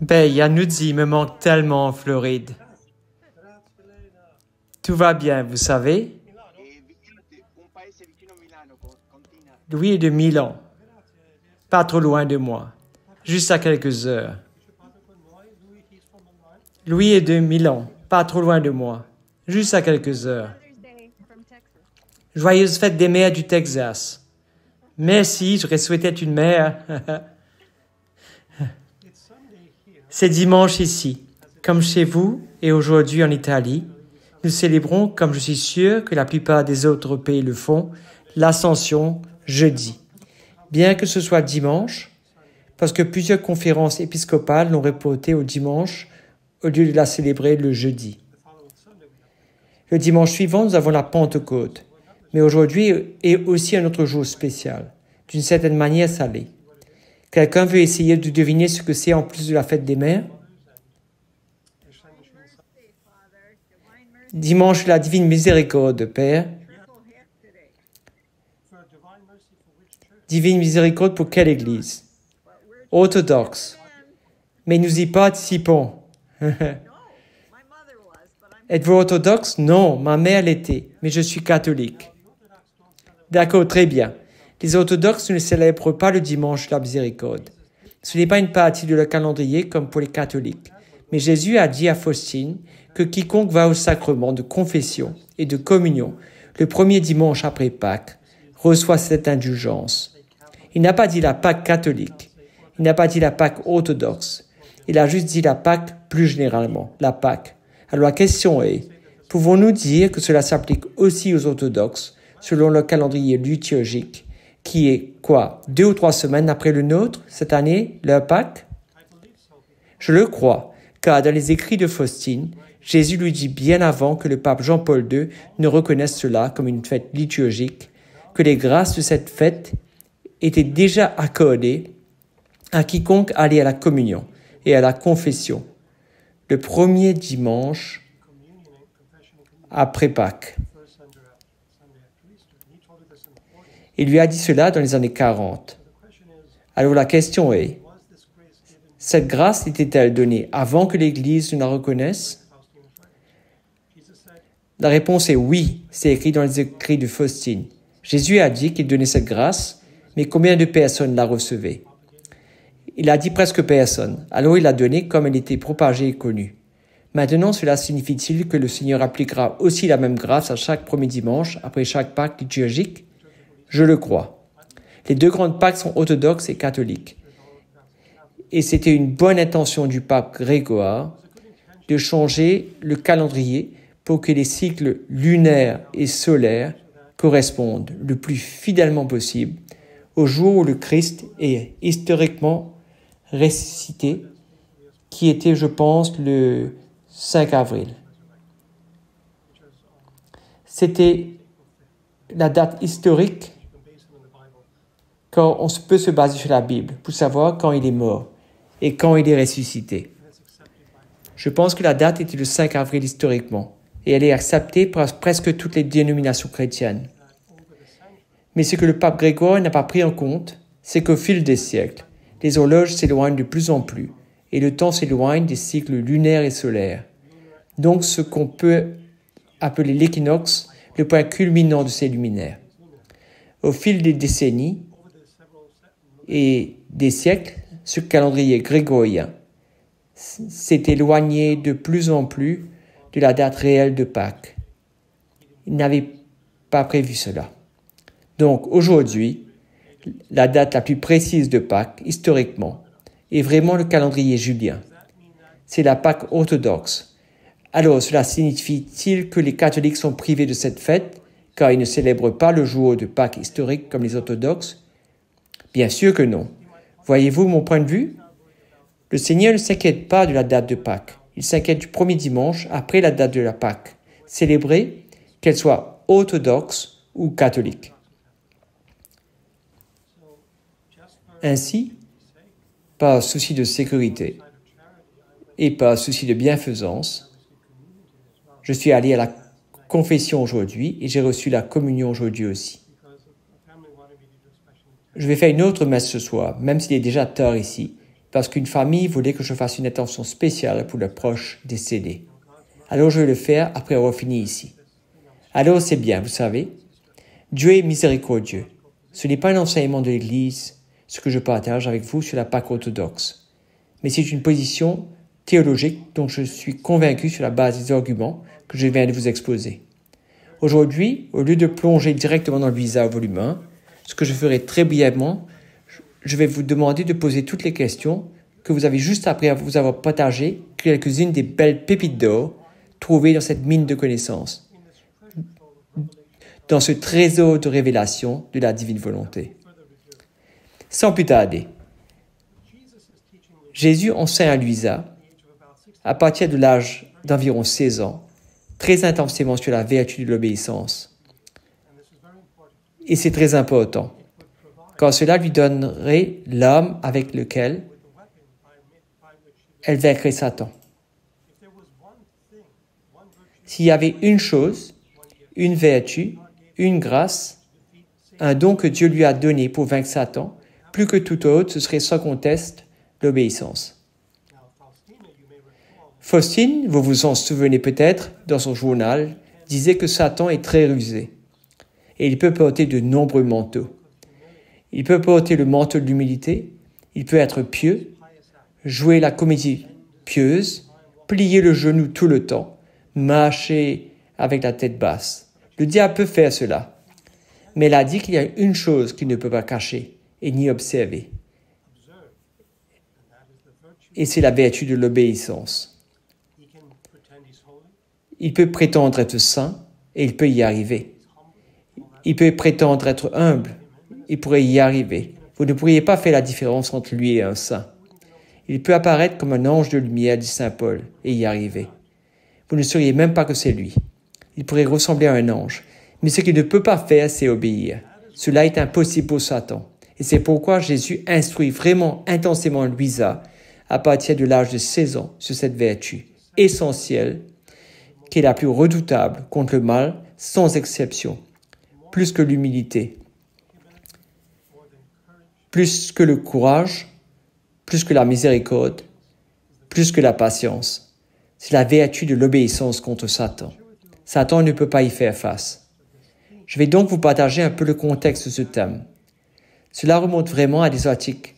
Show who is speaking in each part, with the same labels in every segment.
Speaker 1: Ben, Yannoudzi me manque tellement en Floride. Tout va bien, vous savez. Louis est de Milan, pas trop loin de moi, juste à quelques heures. Louis est de Milan, pas trop loin de moi, juste à quelques heures. Joyeuse fête des mères du Texas. Merci, j'aurais souhaité être une mère. C'est dimanche ici, comme chez vous et aujourd'hui en Italie. Nous célébrons, comme je suis sûr que la plupart des autres pays le font, l'Ascension jeudi. Bien que ce soit dimanche, parce que plusieurs conférences épiscopales l'ont reporté au dimanche au lieu de la célébrer le jeudi. Le dimanche suivant, nous avons la Pentecôte, mais aujourd'hui est aussi un autre jour spécial, d'une certaine manière salé. Quelqu'un veut essayer de deviner ce que c'est en plus de la fête des mères? Dimanche, la divine miséricorde, Père. Divine miséricorde pour quelle église? Orthodoxe. Mais nous y participons. Êtes-vous orthodoxe? Non, ma mère l'était, mais je suis catholique. D'accord, très bien. Les orthodoxes ne célèbrent pas le dimanche de la miséricorde. Ce n'est pas une partie de leur calendrier comme pour les catholiques. Mais Jésus a dit à Faustine que quiconque va au sacrement de confession et de communion le premier dimanche après Pâques reçoit cette indulgence. Il n'a pas dit la Pâque catholique. Il n'a pas dit la Pâque orthodoxe. Il a juste dit la Pâque plus généralement, la Pâque. Alors la question est, pouvons-nous dire que cela s'applique aussi aux orthodoxes selon leur calendrier liturgique qui est, 2 ou 3 semaines après le nôtre, cette année, leur Pâques? Je le crois, car dans les écrits de Faustine, Jésus lui dit bien avant que le pape Jean-Paul II ne reconnaisse cela comme une fête liturgique, que les grâces de cette fête étaient déjà accordées à quiconque allait à la communion et à la confession, le premier dimanche après Pâques. Il lui a dit cela dans les années 40. Alors la question est, cette grâce était-elle donnée avant que l'Église ne la reconnaisse? La réponse est oui, c'est écrit dans les écrits de Faustine. Jésus a dit qu'il donnait cette grâce, mais combien de personnes la recevaient? Il a dit presque personne, alors il l'a donnée comme elle était propagée et connue. Maintenant, cela signifie-t-il que le Seigneur appliquera aussi la même grâce à chaque premier dimanche après chaque Pâques liturgique? Je le crois. Les 2 grandes Pâques sont orthodoxes et catholiques. Et c'était une bonne intention du pape Grégoire de changer le calendrier pour que les cycles lunaires et solaires correspondent le plus fidèlement possible au jour où le Christ est historiquement ressuscité, qui était, je pense, le 5 avril. C'était la date historique quand on peut se baser sur la Bible pour savoir quand il est mort et quand il est ressuscité. Je pense que la date était le 5 avril historiquement et elle est acceptée par presque toutes les dénominations chrétiennes. Mais ce que le pape Grégoire n'a pas pris en compte, c'est qu'au fil des siècles, les horloges s'éloignent de plus en plus et le temps s'éloigne des cycles lunaires et solaires. Donc ce qu'on peut appeler l'équinoxe, le point culminant de ces luminaires. Au fil des décennies et des siècles, ce calendrier grégorien s'est éloigné de plus en plus de la date réelle de Pâques. Il n'avait pas prévu cela. Donc aujourd'hui, la date la plus précise de Pâques, historiquement, est vraiment le calendrier julien. C'est la Pâque orthodoxe. Alors cela signifie-t-il que les catholiques sont privés de cette fête, car ils ne célèbrent pas le jour de Pâques historique comme les orthodoxes? Bien sûr que non. Voyez-vous mon point de vue? Le Seigneur ne s'inquiète pas de la date de Pâques. Il s'inquiète du premier dimanche après la date de la Pâques, célébrée, qu'elle soit orthodoxe ou catholique. Ainsi, par souci de sécurité et par souci de bienfaisance, je suis allé à la confession aujourd'hui et j'ai reçu la communion aujourd'hui aussi. Je vais faire une autre messe ce soir, même s'il est déjà tard ici, parce qu'une famille voulait que je fasse une attention spéciale pour leurs proches décédés. Alors je vais le faire après avoir fini ici. Alors c'est bien, vous savez. Dieu est miséricordieux. Ce n'est pas un enseignement de l'Église, ce que je partage avec vous sur la Pâque orthodoxe. Mais c'est une position théologique dont je suis convaincu sur la base des arguments que je viens de vous exposer. Aujourd'hui, au lieu de plonger directement dans le visa au volume 1, ce que je ferai très brièvement, je vais vous demander de poser toutes les questions que vous avez juste après vous avoir partagé quelques-unes des belles pépites d'or trouvées dans cette mine de connaissances, dans ce trésor de révélation de la divine volonté. Sans plus tarder, Jésus enseigne à Luisa, à partir de l'âge d'environ 16 ans, très intensément sur la vertu de l'obéissance. Et c'est très important, car cela lui donnerait l'arme avec laquelle elle vaincrait Satan. S'il y avait une chose, une vertu, une grâce, un don que Dieu lui a donné pour vaincre Satan, plus que tout autre, ce serait sans conteste l'obéissance. Faustine, vous vous en souvenez peut-être, dans son journal, disait que Satan est très rusé et il peut porter de nombreux manteaux. Il peut porter le manteau de l'humilité, il peut être pieux, jouer la comédie pieuse, plier le genou tout le temps, marcher avec la tête basse. Le diable peut faire cela, mais il a dit qu'il y a une chose qu'il ne peut pas cacher et ni observer. Et c'est la vertu de l'obéissance. Il peut prétendre être saint et il peut y arriver. Il peut prétendre être humble, il pourrait y arriver. Vous ne pourriez pas faire la différence entre lui et un saint. Il peut apparaître comme un ange de lumière, dit saint Paul, et y arriver. Vous ne sauriez même pas que c'est lui. Il pourrait ressembler à un ange. Mais ce qu'il ne peut pas faire, c'est obéir. Cela est impossible pour Satan. Et c'est pourquoi Jésus instruit vraiment intensément Luisa à partir de l'âge de 16 ans sur cette vertu essentielle qui est la plus redoutable contre le mal sans exception, plus que l'humilité, plus que le courage, plus que la miséricorde, plus que la patience. C'est la vertu de l'obéissance contre Satan. Satan ne peut pas y faire face. Je vais donc vous partager un peu le contexte de ce thème. Cela remonte vraiment à des articles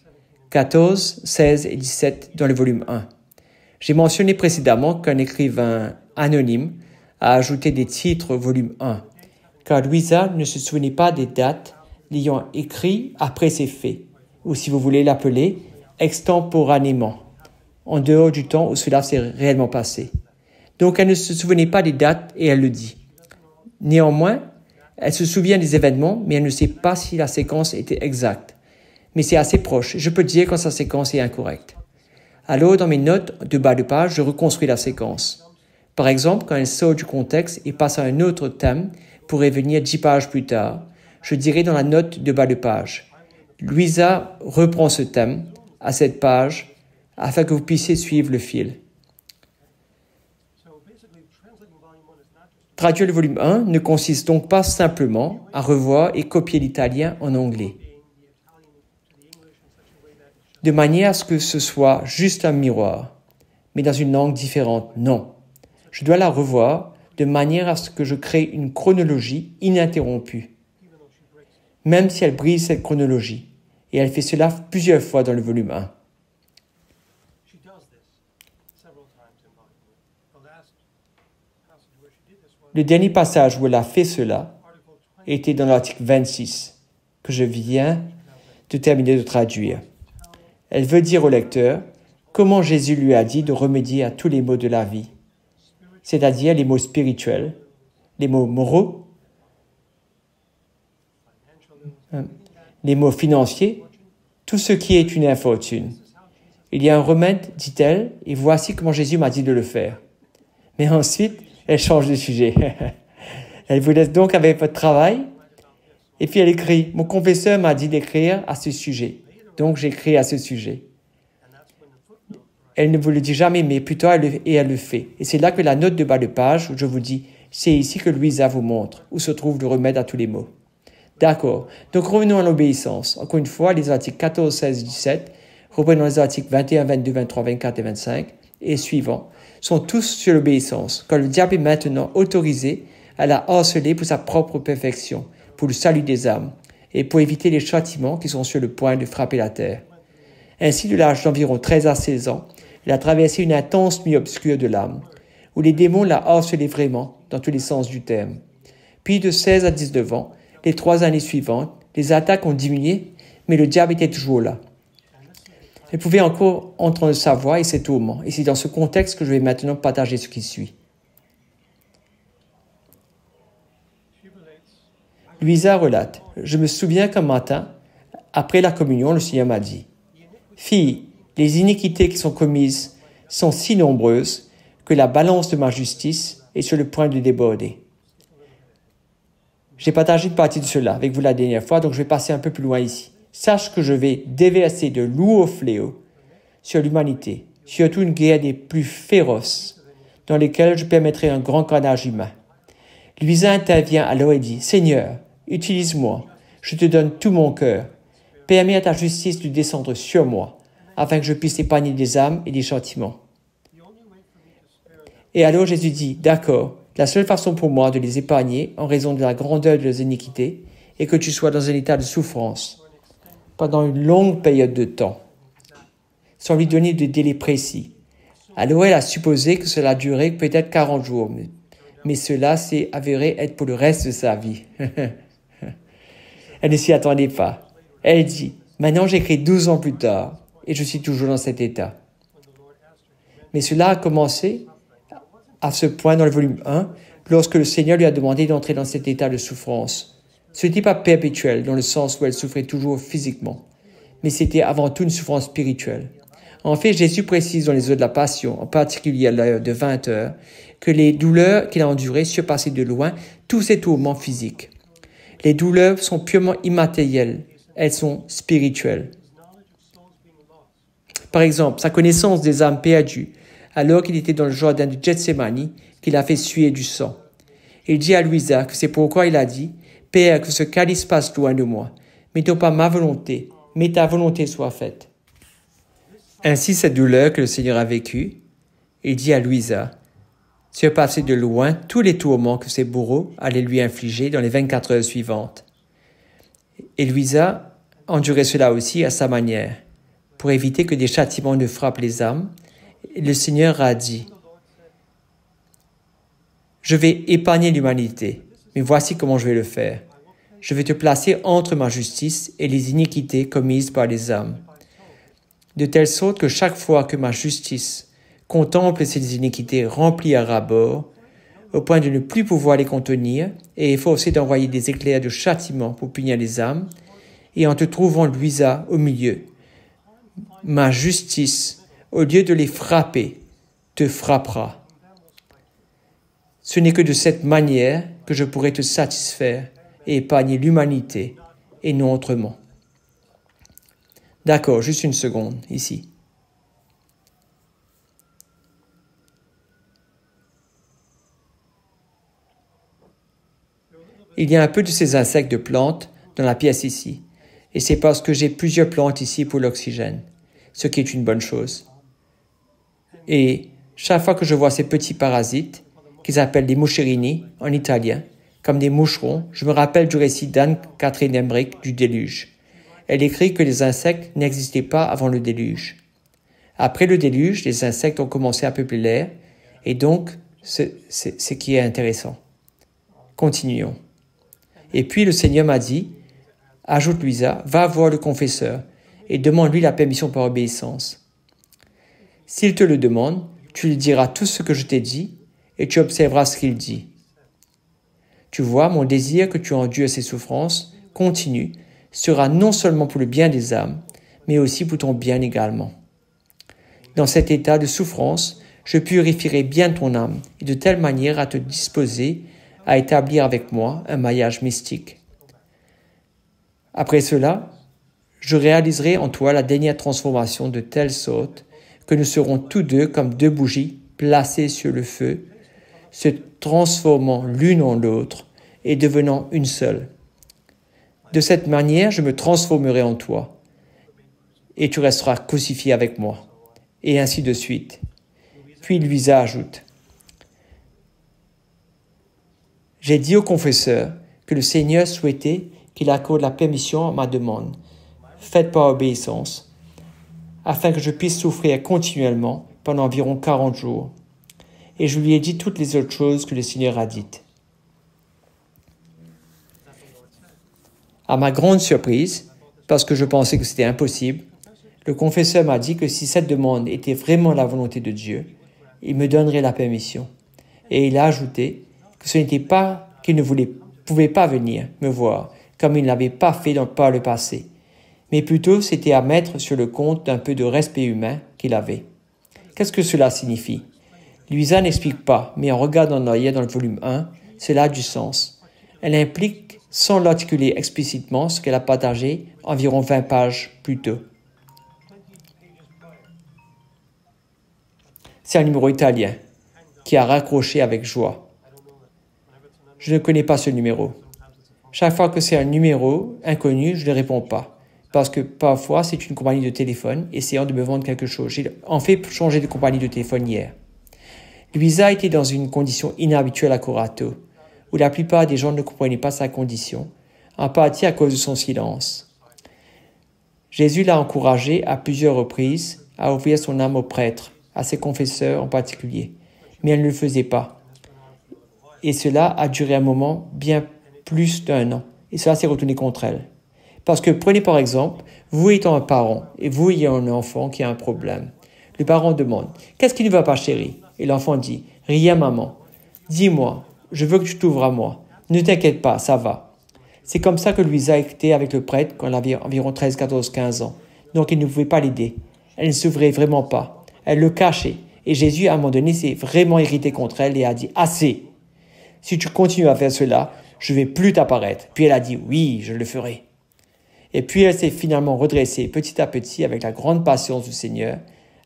Speaker 1: 14, 16 et 17 dans le volume 1. J'ai mentionné précédemment qu'un écrivain anonyme a ajouté des titres au volume 1, car Luisa ne se souvenait pas des dates l'ayant écrit après ces faits, ou si vous voulez l'appeler, extemporanément, en dehors du temps où cela s'est réellement passé. Donc elle ne se souvenait pas des dates et elle le dit. Néanmoins, elle se souvient des événements, mais elle ne sait pas si la séquence était exacte. Mais c'est assez proche, je peux dire quand sa séquence est incorrecte. Alors, dans mes notes de bas de page, je reconstruis la séquence. Par exemple, quand elle sort du contexte et passe à un autre thème, pourrait venir 10 pages plus tard, je dirai dans la note de bas de page. Luisa reprend ce thème à cette page afin que vous puissiez suivre le fil. Traduire le volume 1 ne consiste donc pas simplement à revoir et copier l'italien en anglais, de manière à ce que ce soit juste un miroir, mais dans une langue différente, non. Je dois la revoir de manière à ce que je crée une chronologie ininterrompue, même si elle brise cette chronologie, et elle fait cela plusieurs fois dans le volume 1. Le dernier passage où elle a fait cela était dans l'article 26, que je viens de terminer de traduire. Elle veut dire au lecteur comment Jésus lui a dit de remédier à tous les maux de la vie, c'est-à-dire les maux spirituels, les maux moraux, les maux financiers, tout ce qui est une infortune. Il y a un remède, dit-elle, et voici comment Jésus m'a dit de le faire. Mais ensuite, elle change de sujet. Elle vous laisse donc avec votre travail, et puis elle écrit « Mon confesseur m'a dit d'écrire à ce sujet, donc j'écris à ce sujet. » Elle ne vous le dit jamais, mais plutôt elle le fait. Et c'est là que la note de bas de page, où je vous dis « C'est ici que Luisa vous montre où se trouve le remède à tous les maux. » D'accord. Donc revenons à l'obéissance. Encore une fois, les articles 14, 16 et 17 reprenant les articles 21, 22, 23, 24 et 25 et suivants, sont tous sur l'obéissance, quand le diable est maintenant autorisé à la harceler pour sa propre perfection, pour le salut des âmes, et pour éviter les châtiments qui sont sur le point de frapper la terre. Ainsi, de l'âge d'environ 13 à 16 ans, il a traversé une intense nuit obscure de l'âme, où les démons la harcelaient vraiment, dans tous les sens du terme. Puis de 16 à 19 ans, les 3 années suivantes, les attaques ont diminué, mais le diable était toujours là. Elle pouvait encore entendre sa voix et ses tourments, et c'est dans ce contexte que je vais maintenant partager ce qui suit. Louisa relate, « Je me souviens qu'un matin, après la communion, le Seigneur m'a dit, « Fille, les iniquités qui sont commises sont si nombreuses que la balance de ma justice est sur le point de déborder. » J'ai partagé une partie de cela avec vous la dernière fois, donc je vais passer un peu plus loin ici. Sache que je vais déverser de lourds fléaux sur l'humanité, surtout une guerre des plus féroces, dans lesquelles je permettrai un grand carnage humain. Louisa intervient alors et dit, « Seigneur, utilise-moi, je te donne tout mon cœur. Permets à ta justice de descendre sur moi, afin que je puisse épargner des âmes et des châtiments. » Et alors Jésus dit, « D'accord, la seule façon pour moi de les épargner, en raison de la grandeur de leurs iniquités, est que tu sois dans un état de souffrance pendant une longue période de temps, sans lui donner de délai précis. » Alors elle a supposé que cela durait peut-être 40 jours, mais cela s'est avéré être pour le reste de sa vie. Elle ne s'y attendait pas. Elle dit, « Maintenant j'écris 12 ans plus tard, et je suis toujours dans cet état. » Mais cela a commencé à ce point dans le volume 1, lorsque le Seigneur lui a demandé d'entrer dans cet état de souffrance. Ce n'était pas perpétuel, dans le sens où elle souffrait toujours physiquement, mais c'était avant tout une souffrance spirituelle. En fait, Jésus précise dans les eaux de la Passion, en particulier à l'heure de 20 heures, que les douleurs qu'il a endurées surpassaient de loin tous ses tourments physiques. Les douleurs sont purement immatérielles, elles sont spirituelles. Par exemple, sa connaissance des âmes perdues, alors qu'il était dans le jardin de Gethsémani, qu'il a fait suer du sang. Il dit à Louisa que c'est pourquoi il a dit, « Père, que ce calice passe loin de moi, mais non pas ma volonté, mais ta volonté soit faite. » Ainsi, cette douleur que le Seigneur a vécue, il dit à Louisa, surpasser de loin tous les tourments que ses bourreaux allaient lui infliger dans les 24 heures suivantes. Et Louisa endurait cela aussi à sa manière, pour éviter que des châtiments ne frappent les âmes. Et le Seigneur a dit, « Je vais épargner l'humanité, mais voici comment je vais le faire. Je vais te placer entre ma justice et les iniquités commises par les âmes, de telle sorte que chaque fois que ma justice contemple ces iniquités remplies à ras-bord, au point de ne plus pouvoir les contenir, et est forcé d'envoyer des éclairs de châtiment pour punir les âmes, et en te trouvant Louisa au milieu, ma justice, au lieu de les frapper, te frappera. Ce n'est que de cette manière que je pourrai te satisfaire et épargner l'humanité, et non autrement. » D'accord, juste une seconde, ici. Il y a un peu de ces insectes de plantes dans la pièce ici, et c'est parce que j'ai plusieurs plantes ici pour l'oxygène, ce qui est une bonne chose. Et chaque fois que je vois ces petits parasites, qu'ils appellent des moucherini en italien, comme des moucherons, je me rappelle du récit d'Anne-Catherine Emmerich du déluge. Elle écrit que les insectes n'existaient pas avant le déluge. Après le déluge, les insectes ont commencé à peupler l'air, et donc, c'est ce qui est intéressant. Continuons. Et puis le Seigneur m'a dit, ajoute Louisa, va voir le confesseur et demande-lui la permission par obéissance. S'il te le demande, tu lui diras tout ce que je t'ai dit et tu observeras ce qu'il dit. Tu vois, mon désir que tu endures ces souffrances continue sera non seulement pour le bien des âmes, mais aussi pour ton bien également. Dans cet état de souffrance, je purifierai bien ton âme et de telle manière à te disposer à établir avec moi un maillage mystique. Après cela, je réaliserai en toi la dernière transformation de telle sorte que nous serons tous deux comme deux bougies placées sur le feu, se transformant l'une en l'autre et devenant une seule. De cette manière, je me transformerai en toi et tu resteras crucifié avec moi. Et ainsi de suite. Puis Louisa ajoute, j'ai dit au confesseur que le Seigneur souhaitait qu'il accorde la permission à ma demande, faite par obéissance, afin que je puisse souffrir continuellement pendant environ 40 jours. Et je lui ai dit toutes les autres choses que le Seigneur a dites. À ma grande surprise, parce que je pensais que c'était impossible, le confesseur m'a dit que si cette demande était vraiment la volonté de Dieu, il me donnerait la permission. Et il a ajouté que ce n'était pas qu'il ne pouvait pas venir me voir, comme il ne l'avait pas fait par le passé, mais plutôt c'était à mettre sur le compte d'un peu de respect humain qu'il avait. Qu'est-ce que cela signifie? Louisa n'explique pas, mais en regardant en arrière dans le volume 1, cela a du sens. Elle implique, sans l'articuler explicitement, ce qu'elle a partagé environ 20 pages plus tôt. C'est un numéro italien qui a raccroché avec joie. Je ne connais pas ce numéro. Chaque fois que c'est un numéro inconnu, je ne réponds pas. Parce que parfois, c'est une compagnie de téléphone essayant de me vendre quelque chose. J'ai en fait changé de compagnie de téléphone hier. Louisa était dans une condition inhabituelle à Corato, où la plupart des gens ne comprenaient pas sa condition, en partie à cause de son silence. Jésus l'a encouragée à plusieurs reprises à ouvrir son âme au prêtre, à ses confesseurs en particulier, mais elle ne le faisait pas. Et cela a duré un moment bien plus d'1 an, et cela s'est retourné contre elle. Parce que prenez par exemple, vous étant un parent, et vous ayant un enfant qui a un problème. Le parent demande, « Qu'est-ce qui ne va pas, chérie ?» Et l'enfant dit, « Rien, maman. Dis-moi, je veux que tu t'ouvres à moi. Ne t'inquiète pas, ça va. » C'est comme ça que Louisa était avec le prêtre quand elle avait environ 13, 14, 15 ans. Donc il ne pouvait pas l'aider. Elle ne s'ouvrait vraiment pas. Elle le cachait. Et Jésus, à un moment donné, s'est vraiment irrité contre elle et a dit, « Assez. Si tu continues à faire cela, je ne vais plus t'apparaître. » Puis elle a dit, « Oui, je le ferai. » Et puis elle s'est finalement redressée petit à petit avec la grande patience du Seigneur.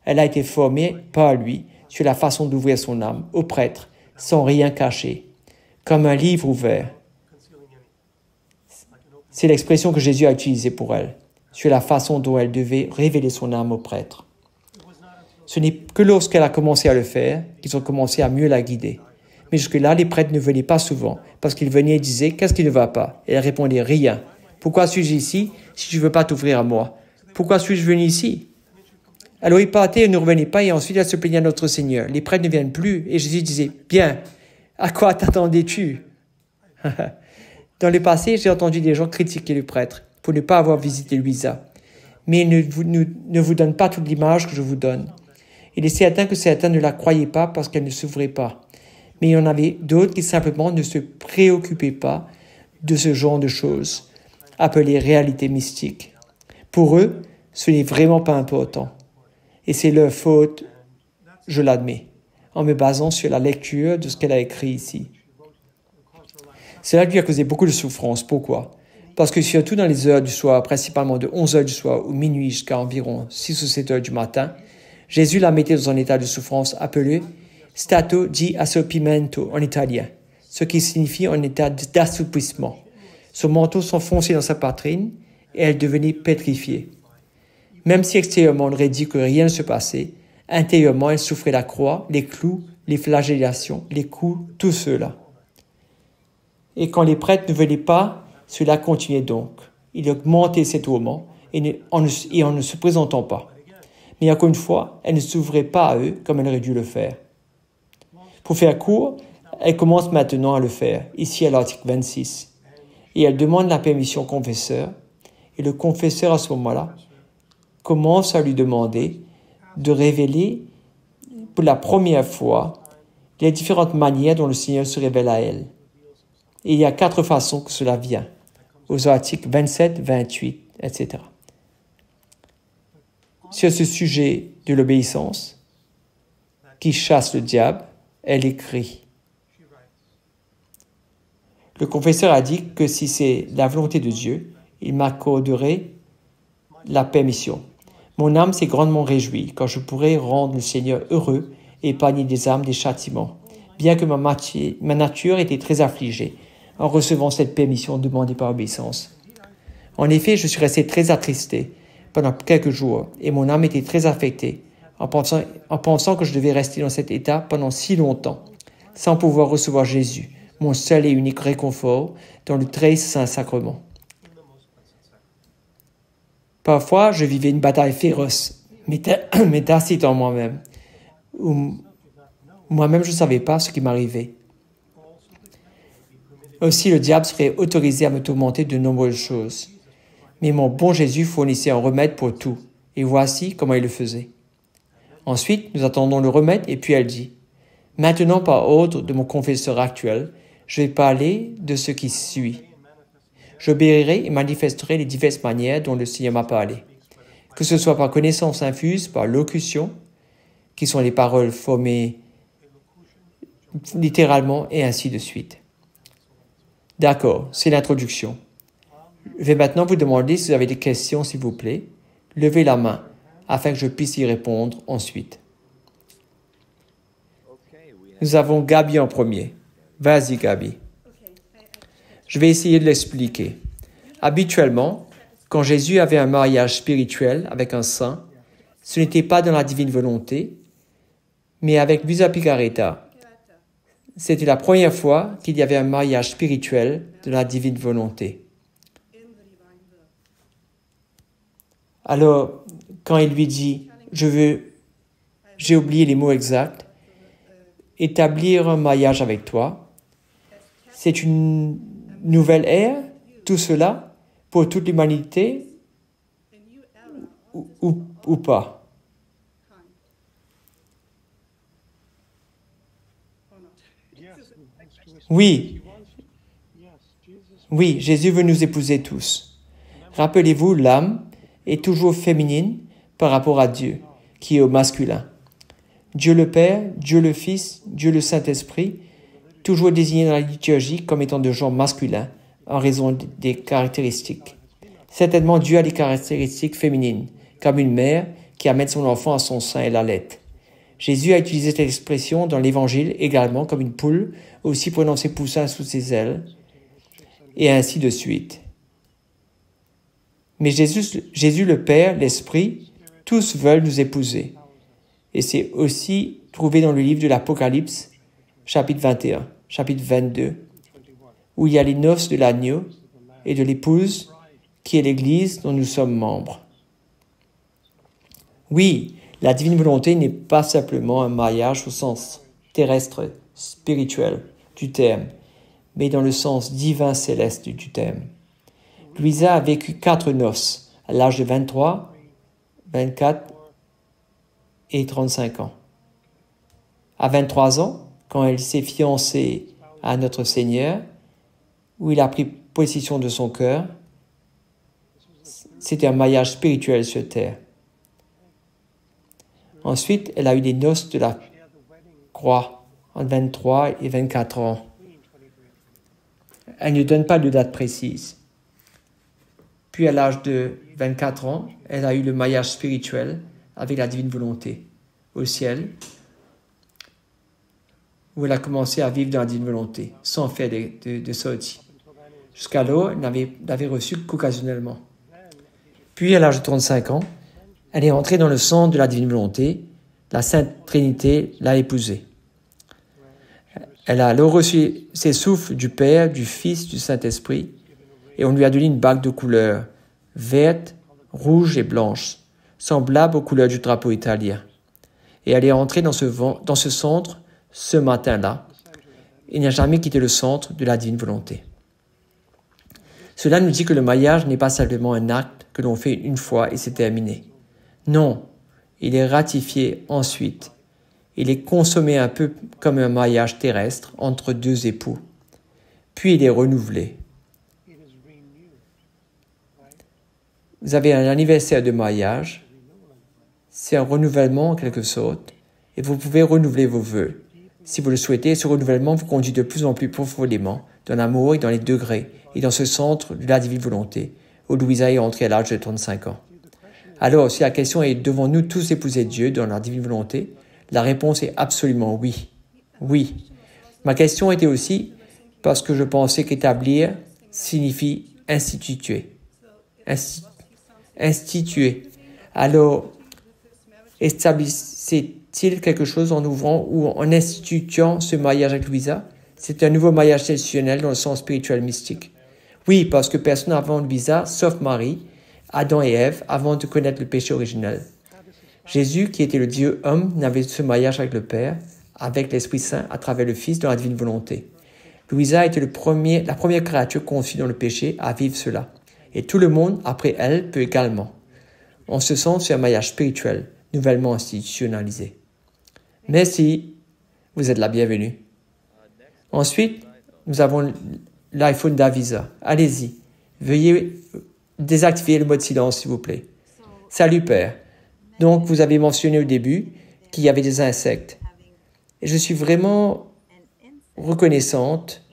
Speaker 1: Elle a été formée par lui sur la façon d'ouvrir son âme au prêtre, sans rien cacher, comme un livre ouvert. C'est l'expression que Jésus a utilisée pour elle, sur la façon dont elle devait révéler son âme au prêtre. Ce n'est que lorsqu'elle a commencé à le faire qu'ils ont commencé à mieux la guider. Mais jusque-là, les prêtres ne venaient pas souvent, parce qu'ils venaient et disaient « Qu'est-ce qui ne va pas ?» Et elle répondait « Rien. Pourquoi suis-je ici si tu ne veux pas t'ouvrir à moi? Pourquoi suis-je venu ici ?» Alors il partait et ne revenait pas, et ensuite elle se plaignait à notre Seigneur. Les prêtres ne viennent plus, et Jésus disait « Bien, à quoi t'attendais-tu » Dans le passé, j'ai entendu des gens critiquer le prêtre pour ne pas avoir visité Louisa. Mais il ne vous donne pas toute l'image que je vous donne. Il est certain que certains ne la croyaient pas parce qu'elle ne s'ouvrait pas. Mais il y en avait d'autres qui simplement ne se préoccupaient pas de ce genre de choses, appelées réalités mystiques. Pour eux, ce n'est vraiment pas important. Et c'est leur faute, je l'admets, en me basant sur la lecture de ce qu'elle a écrit ici. Cela lui a causé beaucoup de souffrance. Pourquoi? Parce que surtout dans les heures du soir, principalement de 11 heures du soir ou minuit jusqu'à environ 6 ou 7 heures du matin, Jésus la mettait dans un état de souffrance appelé stato di assoupimento en italien, ce qui signifie un état d'assoupissement. Son manteau s'enfonçait dans sa poitrine et elle devenait pétrifiée. Même si extérieurement on aurait dit que rien ne se passait, intérieurement elle souffrait la croix, les clous, les flagellations, les coups, tout cela. Et quand les prêtres ne venaient pas, cela continuait donc. Il augmentait ses tourments en ne se présentant pas. Mais encore une fois, elle ne s'ouvrait pas à eux comme elle aurait dû le faire. Pour faire court, elle commence maintenant à le faire, ici à l'article 26. Et elle demande la permission au confesseur. Et le confesseur, à ce moment-là, commence à lui demander de révéler pour la première fois les différentes manières dont le Seigneur se révèle à elle. Et il y a 4 façons que cela vient, aux articles 27, 28, etc. Sur ce sujet de l'obéissance, qui chasse le diable, elle écrit. Le confesseur a dit que si c'est la volonté de Dieu, il m'accorderait la permission. Mon âme s'est grandement réjouie quand je pourrai rendre le Seigneur heureux et épargner des âmes des châtiments, bien que ma nature était très affligée en recevant cette permission demandée par obéissance. En effet, je suis resté très attristé pendant quelques jours et mon âme était très affectée en pensant que je devais rester dans cet état pendant si longtemps, sans pouvoir recevoir Jésus, mon seul et unique réconfort dans le très saint sacrement. Parfois, je vivais une bataille féroce, mais tacite en moi-même, où moi-même je ne savais pas ce qui m'arrivait. Aussi, le diable serait autorisé à me tourmenter de nombreuses choses. Mais mon bon Jésus fournissait un remède pour tout, et voici comment il le faisait. Ensuite, nous attendons le remède, et puis elle dit, « Maintenant, par ordre de mon confesseur actuel, je vais parler de ce qui suit. J'obéirai et manifesterai les diverses manières dont le Seigneur m'a parlé, que ce soit par connaissance infuse, par locution, qui sont les paroles formées littéralement, et ainsi de suite. » D'accord, c'est l'introduction. Je vais maintenant vous demander si vous avez des questions, s'il vous plaît. Levez la main, afin que je puisse y répondre ensuite. Nous avons Gabi en premier. Vas-y, Gabi. Je vais essayer de l'expliquer. Habituellement, quand Jésus avait un mariage spirituel avec un saint, ce n'était pas dans la divine volonté, mais avec Luisa Picaretta. C'était la première fois qu'il y avait un mariage spirituel de la divine volonté. Alors, quand il lui dit, j'ai oublié les mots exacts, établir un mariage avec toi, c'est une nouvelle ère, tout cela, pour toute l'humanité, ou pas? Oui, Jésus veut nous épouser tous. Rappelez-vous, l'âme est toujours féminine par rapport à Dieu, qui est au masculin. Dieu le Père, Dieu le Fils, Dieu le Saint-Esprit, toujours désignés dans la liturgie comme étant de genre masculin, en raison des caractéristiques. Certainement, Dieu a des caractéristiques féminines, comme une mère qui amène son enfant à son sein et l'allaite. Jésus a utilisé cette expression dans l'Évangile également comme une poule, aussi prenant ses poussins sous ses ailes, et ainsi de suite. Mais Jésus le Père, l'Esprit, tous veulent nous épouser. Et c'est aussi trouvé dans le livre de l'Apocalypse, chapitre 21, chapitre 22, où il y a les noces de l'agneau et de l'épouse, qui est l'Église dont nous sommes membres. Oui, la divine volonté n'est pas simplement un mariage au sens terrestre, spirituel du terme, mais dans le sens divin céleste du terme. Luisa a vécu 4 noces à l'âge de 23, 24 et 35 ans. À 23 ans, quand elle s'est fiancée à notre Seigneur, où il a pris possession de son cœur, c'était un mariage spirituel sur terre. Ensuite, elle a eu les noces de la croix en 23 et 24 ans. Elle ne donne pas de date précise. Puis à l'âge de 24 ans, elle a eu le mariage spirituel avec la divine volonté au ciel, où elle a commencé à vivre dans la divine volonté, sans faire de sortie. Jusqu'alors, elle n'avait reçu qu'occasionnellement. Puis à l'âge de 35 ans, elle est entrée dans le centre de la divine volonté, la Sainte Trinité l'a épousée. Elle a alors reçu ses souffles du Père, du Fils, du Saint-Esprit, et on lui a donné une bague de couleurs, verte, rouge et blanche, semblable aux couleurs du drapeau italien. Et elle est entrée dans ce centre ce matin-là, et n'a jamais quitté le centre de la divine volonté. Cela nous dit que le mariage n'est pas simplement un acte que l'on fait une fois et c'est terminé. Non, il est ratifié ensuite. Il est consommé un peu comme un mariage terrestre entre 2 époux. Puis il est renouvelé. Vous avez un anniversaire de mariage. C'est un renouvellement en quelque sorte. Et vous pouvez renouveler vos vœux. Si vous le souhaitez, ce renouvellement vous conduit de plus en plus profondément dans l'amour et dans les degrés et dans ce centre de la divine volonté où Luisa est entrée à l'âge de 35 ans. Alors, si la question est « devons-nous tous épouser Dieu dans la divine volonté ?» La réponse est absolument oui. Oui. Ma question était aussi parce que je pensais qu'établir signifie instituer. institué. Alors, établissait-il quelque chose en ouvrant ou en instituant ce mariage avec Louisa? C'est un nouveau mariage traditionnel dans le sens spirituel mystique. Oui, parce que personne avant Louisa, sauf Marie, Adam et Ève, avant de connaître le péché originel. Jésus, qui était le Dieu homme, n'avait ce mariage avec le Père, avec l'Esprit Saint, à travers le Fils dans la divine volonté. Louisa était la première créature conçue dans le péché à vivre cela. Et tout le monde, après elle, peut également. En ce sens, c'est un mariage spirituel, nouvellement institutionnalisé. Merci, vous êtes la bienvenue. Ensuite, nous avons l'iPhone d'Avisa. Allez-y, veuillez désactiver le mode silence, s'il vous plaît. Salut, Père. Donc, vous avez mentionné au début qu'il y avait des insectes. Et je suis vraiment reconnaissante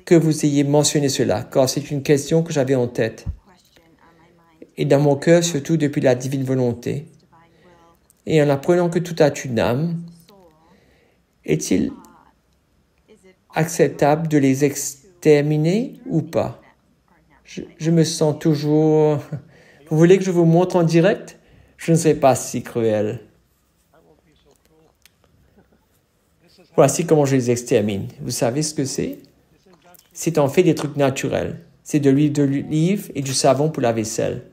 Speaker 1: que vous ayez mentionné cela, car c'est une question que j'avais en tête. Et dans mon cœur, surtout depuis la divine volonté. Et en apprenant que tout a une âme, est-il acceptable de les exterminer ou pas? Je me sens toujours... Vous voulez que je vous montre en direct? Je ne serai pas si cruel. Voici comment je les extermine. Vous savez ce que c'est? C'est en fait des trucs naturels. C'est de l'huile d'olive et du savon pour la vaisselle.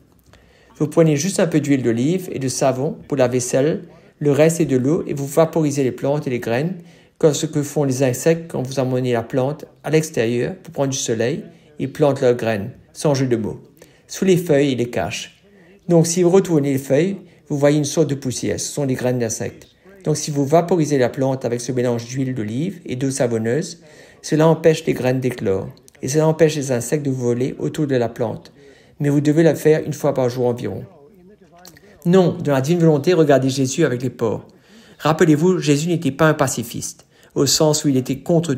Speaker 1: Vous prenez juste un peu d'huile d'olive et de savon pour la vaisselle, le reste est de l'eau et vous vaporisez les plantes et les graines, comme ce que font les insectes quand vous amenez la plante à l'extérieur pour prendre du soleil, ils plantent leurs graines, sans jeu de mots. Sous les feuilles, ils les cachent. Donc, si vous retournez les feuilles, vous voyez une sorte de poussière. Ce sont les graines d'insectes. Donc, si vous vaporisez la plante avec ce mélange d'huile d'olive et d'eau savonneuse, cela empêche les graines d'éclore. Et cela empêche les insectes de voler autour de la plante. Mais vous devez le faire une fois par jour environ. Non, dans la divine volonté, regardez Jésus avec les porcs. Rappelez-vous, Jésus n'était pas un pacifiste, au sens où il était contre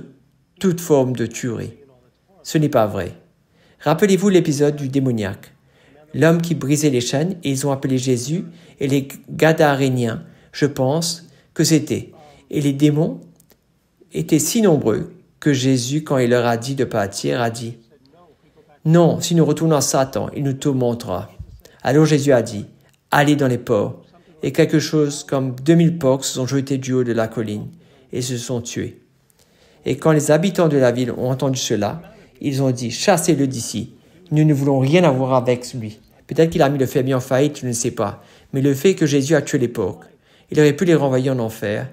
Speaker 1: toute forme de tuerie. Ce n'est pas vrai. Rappelez-vous l'épisode du démoniaque. L'homme qui brisait les chaînes, et ils ont appelé Jésus, et les Gadaréniens, je pense que c'était. Et les démons étaient si nombreux que Jésus, quand il leur a dit de partir, a dit « Non, si nous retournons à Satan, il nous tourmentera. » Alors Jésus a dit « Allez dans les porcs. » Et quelque chose comme 2000 porcs se sont jetés du haut de la colline et se sont tués. Et quand les habitants de la ville ont entendu cela, ils ont dit « Chassez-le d'ici. Nous ne voulons rien avoir avec lui. » Peut-être qu'il a mis le fermier en faillite, je ne sais pas. Mais le fait que Jésus a tué les porcs, il aurait pu les renvoyer en enfer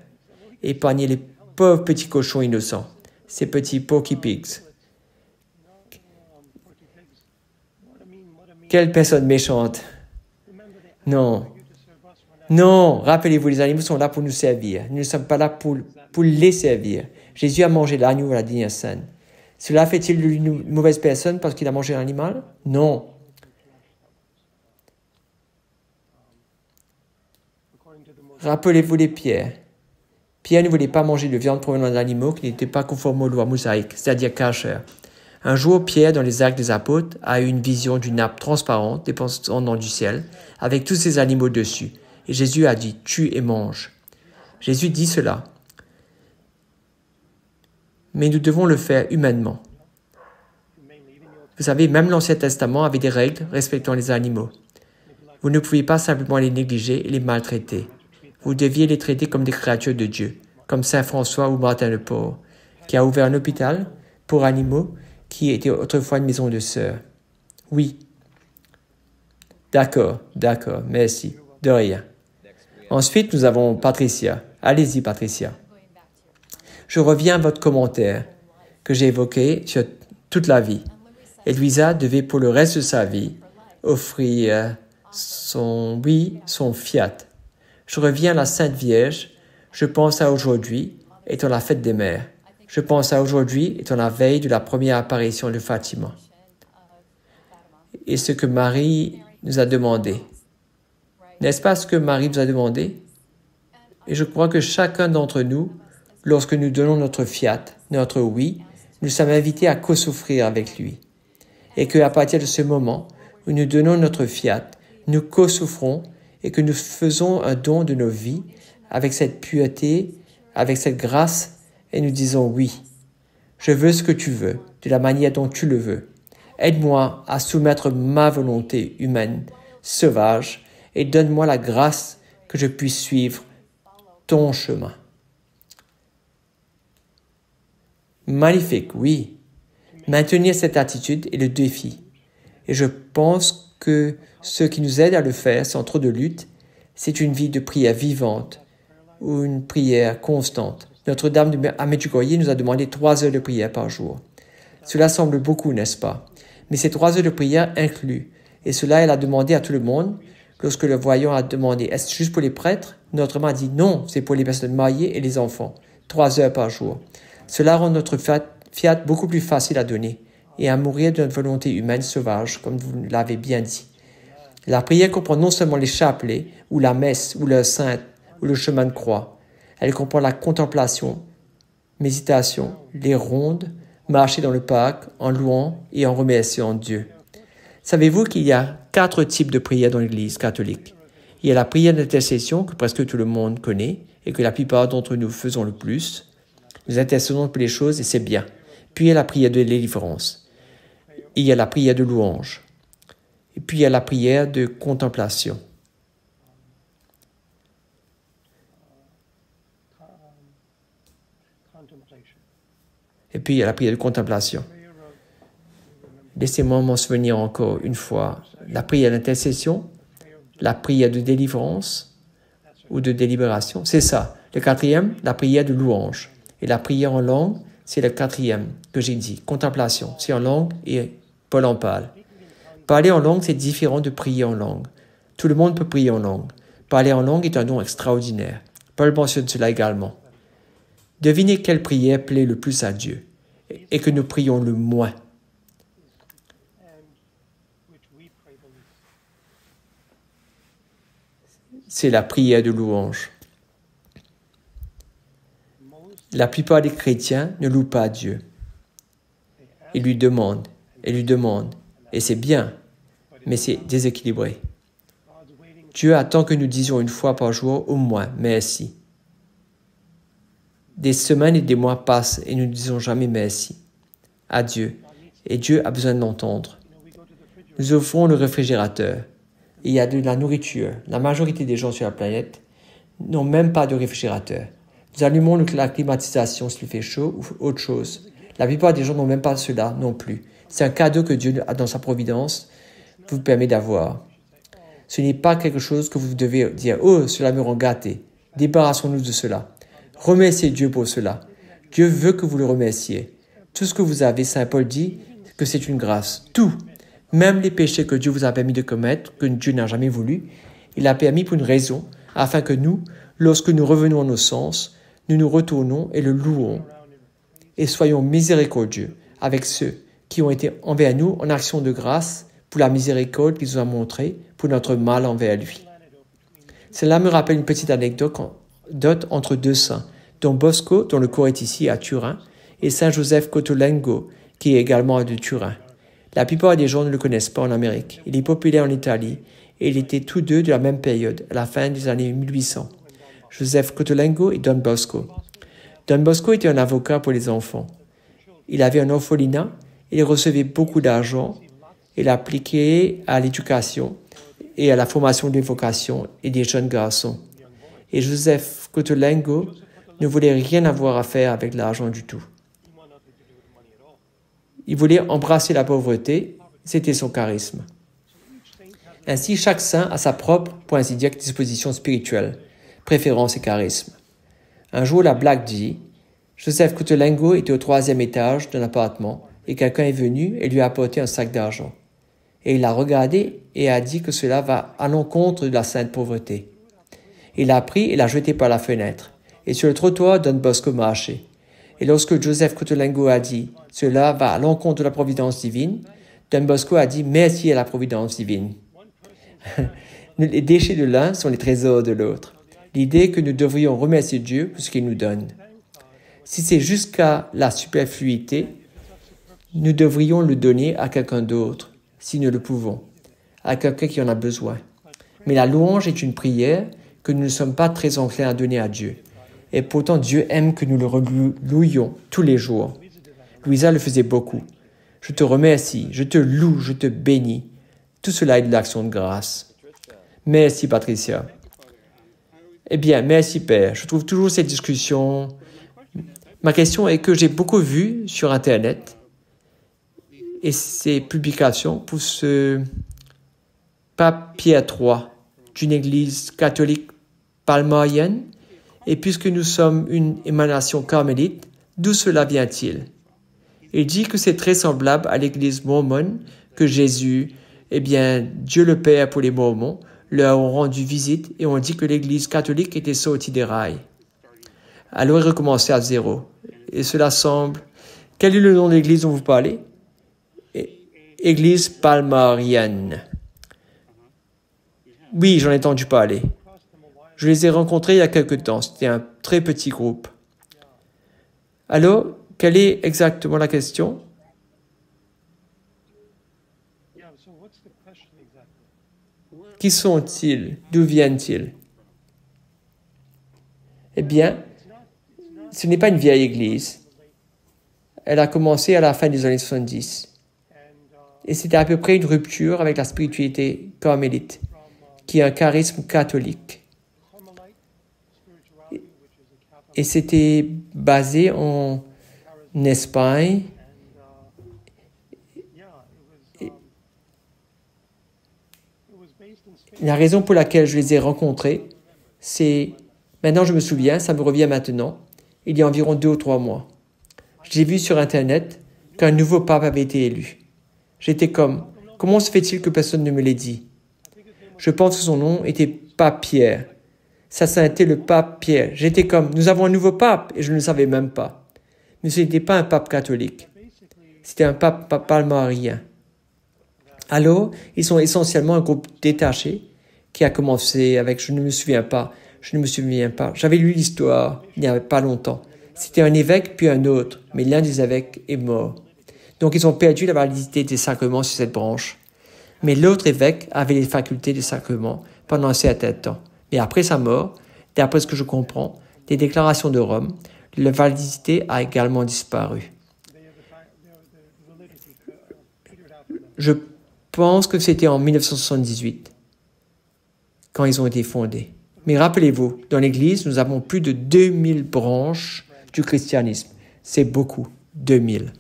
Speaker 1: et épargner les pauvres petits cochons innocents, ces petits porky pigs. Quelle personne méchante. Non. Non, rappelez-vous, les animaux sont là pour nous servir. Nous ne sommes pas là pour les servir. Jésus a mangé l'agneau à la dernière scène. Cela fait-il de lui une mauvaise personne parce qu'il a mangé l'animal? Non. Rappelez-vous les pierres. Pierre ne voulait pas manger de viande provenant d'animaux qui n'étaient pas conformes aux lois mosaïques, c'est-à-dire kasher. Un jour, Pierre, dans les Actes des Apôtres, a eu une vision d'une nappe transparente dépendant du ciel, avec tous ces animaux dessus. Et Jésus a dit, tue et mange. Jésus dit cela. Mais nous devons le faire humainement. Vous savez, même l'Ancien Testament avait des règles respectant les animaux. Vous ne pouviez pas simplement les négliger et les maltraiter. Vous deviez les traiter comme des créatures de Dieu, comme Saint François ou Martin de Porres, qui a ouvert un hôpital pour animaux qui était autrefois une maison de sœurs. Oui. D'accord, merci. De rien. Ensuite, nous avons Patricia. Allez-y, Patricia. Je reviens à votre commentaire que j'ai évoqué sur toute la vie. Et Louisa devait pour le reste de sa vie offrir son fiat. Je reviens à la Sainte Vierge. Je pense à aujourd'hui, étant la fête des mères. Je pense à aujourd'hui, étant la veille de la première apparition de Fatima. Et ce que Marie nous a demandé. N'est-ce pas ce que Marie nous a demandé? Et je crois que chacun d'entre nous, lorsque nous donnons notre fiat, notre oui, nous sommes invités à co-souffrir avec lui. Et qu'à partir de ce moment où nous donnons notre fiat, nous co-souffrons et que nous faisons un don de nos vies avec cette pureté, avec cette grâce, et nous disons oui. Je veux ce que tu veux, de la manière dont tu le veux. Aide-moi à soumettre ma volonté humaine sauvage et donne-moi la grâce que je puisse suivre ton chemin. Magnifique, oui. Maintenir cette attitude est le défi. Et je pense que ce qui nous aide à le faire sans trop de lutte, c'est une vie de prière vivante ou une prière constante. Notre-Dame à Medjugorje nous a demandé 3 heures de prière par jour. Cela semble beaucoup, n'est-ce pas? Mais ces 3 heures de prière incluent, et cela elle a demandé à tout le monde. Lorsque le voyant a demandé « Est-ce juste pour les prêtres ?» Notre-Dame a dit « Non, c'est pour les personnes mariées et les enfants. 3 heures par jour. » Cela rend notre fiat beaucoup plus facile à donner et à mourir de notre volonté humaine sauvage, comme vous l'avez bien dit. La prière comprend non seulement les chapelets, ou la messe, ou le sainte, ou le chemin de croix. Elle comprend la contemplation, méditation, les rondes, marcher dans le parc en louant et en remerciant Dieu. Savez-vous qu'il y a 4 types de prières dans l'Église catholique? Il y a la prière d'intercession que presque tout le monde connaît et que la plupart d'entre nous faisons le plus. Nous intercédons pour les choses et c'est bien. Puis il y a la prière de délivrance. Il y a la prière de louange. Et puis il y a la prière de contemplation. Et puis il y a la prière de contemplation. Laissez-moi m'en souvenir encore une fois. La prière d'intercession, la prière de délivrance ou de délibération, c'est ça. Le 4e, la prière de louange. Et la prière en langue, c'est le 4e que j'ai dit. Contemplation, c'est en langue et Paul en parle. Parler en langue, c'est différent de prier en langue. Tout le monde peut prier en langue. Parler en langue est un don extraordinaire. Paul mentionne cela également. Devinez quelle prière plaît le plus à Dieu et que nous prions le moins. C'est la prière de louange. La plupart des chrétiens ne louent pas Dieu. Ils lui demandent, et c'est bien, mais c'est déséquilibré. Dieu attend que nous disions une fois par jour au moins « merci ». Des semaines et des mois passent et nous ne disons jamais « merci » à Dieu, et Dieu a besoin de l'entendre. Nous ouvrons le réfrigérateur. Il y a de la nourriture. La majorité des gens sur la planète n'ont même pas de réfrigérateur. Nous allumons la climatisation s'il fait chaud ou autre chose. La plupart des gens n'ont même pas cela non plus. C'est un cadeau que Dieu, dans sa providence, vous permet d'avoir. Ce n'est pas quelque chose que vous devez dire « Oh, cela me rend gâté ». Débarrassons-nous de cela. Remerciez Dieu pour cela. Dieu veut que vous le remerciez. Tout ce que vous avez, Saint Paul dit que c'est une grâce. Tout. Même les péchés que Dieu vous a permis de commettre, que Dieu n'a jamais voulu, il a permis pour une raison, afin que nous, lorsque nous revenons à nos sens, nous nous retournons et le louons et soyons miséricordieux avec ceux qui ont été envers nous en action de grâce pour la miséricorde qu'il nous a montrée pour notre mal envers lui. Cela me rappelle une petite anecdote entre 2 saints, Don Bosco, dont le corps est ici à Turin, et Saint Joseph Cottolengo, qui est également de Turin. La plupart des gens ne le connaissent pas en Amérique. Il est populaire en Italie et ils étaient tous deux de la même période, à la fin des années 1800. Joseph Cottolengo et Don Bosco. Don Bosco était un avocat pour les enfants. Il avait un orphelinat, il recevait beaucoup d'argent et l'appliquait à l'éducation et à la formation des vocations et des jeunes garçons. Et Joseph Cottolengo ne voulait rien avoir à faire avec l'argent du tout. Il voulait embrasser la pauvreté, c'était son charisme. Ainsi, chaque saint a sa propre, pour ainsi dire, disposition spirituelle, préférence et charisme. Un jour, la blague dit, Joseph Cottolengo était au 3e étage d'un appartement et quelqu'un est venu et lui a apporté un sac d'argent. Et il l'a regardé et a dit que cela va à l'encontre de la sainte pauvreté. Il l'a pris et l'a jeté par la fenêtre. Et sur le trottoir, Don Bosco marchait. Et lorsque Joseph Cottolengo a dit « Cela va à l'encontre de la providence divine », Don Bosco a dit « Merci à la providence divine ». Les déchets de l'un sont les trésors de l'autre. L'idée que nous devrions remercier Dieu pour ce qu'il nous donne. Si c'est jusqu'à la superfluité, nous devrions le donner à quelqu'un d'autre, si nous le pouvons, à quelqu'un qui en a besoin. Mais la louange est une prière que nous ne sommes pas très enclins à donner à Dieu. Et pourtant, Dieu aime que nous le louions tous les jours. Louisa le faisait beaucoup. Je te remercie, je te loue, je te bénis. Tout cela est de l'action de grâce. Merci, Patricia. Eh bien, merci, Père. Je trouve toujours cette discussion. Ma question est que j'ai beaucoup vu sur Internet et ces publications pour ce pape Pierre III d'une église catholique palmarienne. Et puisque nous sommes une émanation carmélite, d'où cela vient-il? Il dit que c'est très semblable à l'église mormone que Jésus, eh bien, Dieu le Père pour les Mormons, leur ont rendu visite et ont dit que l'église catholique était sortie des rails. Alors ils recommençaient à zéro. Et cela semble... Quel est le nom de l'église dont vous parlez? Église palmarienne. Oui, j'en ai entendu parler. Je les ai rencontrés il y a quelque temps. C'était un très petit groupe. Alors, quelle est exactement la question? Qui sont-ils? D'où viennent-ils? Eh bien, ce n'est pas une vieille église. Elle a commencé à la fin des années 70. Et c'était à peu près une rupture avec la spiritualité carmélite, qui est un charisme catholique. Et c'était basé en Espagne. La raison pour laquelle je les ai rencontrés, c'est, maintenant je me souviens, ça me revient maintenant, il y a environ 2 ou 3 mois. J'ai vu sur Internet qu'un nouveau pape avait été élu. J'étais comme, comment se fait-il que personne ne me l'ait dit? Je pense que son nom était Pape Pierre. Sa sainteté, le pape Pierre. J'étais comme, nous avons un nouveau pape, et je ne le savais même pas. Mais ce n'était pas un pape catholique. C'était un pape palmarien. Alors, ils sont essentiellement un groupe détaché qui a commencé avec « je ne me souviens pas ». J'avais lu l'histoire il n'y a pas longtemps. C'était un évêque puis un autre, mais l'un des évêques est mort. Donc, ils ont perdu la validité des sacrements sur cette branche. Mais l'autre évêque avait les facultés des sacrements pendant un certain temps. Et après sa mort, d'après ce que je comprends, des déclarations de Rome, la validité a également disparu. Je pense que c'était en 1978, quand ils ont été fondés. Mais rappelez-vous, dans l'Église, nous avons plus de 2000 branches du christianisme. C'est beaucoup, 2000.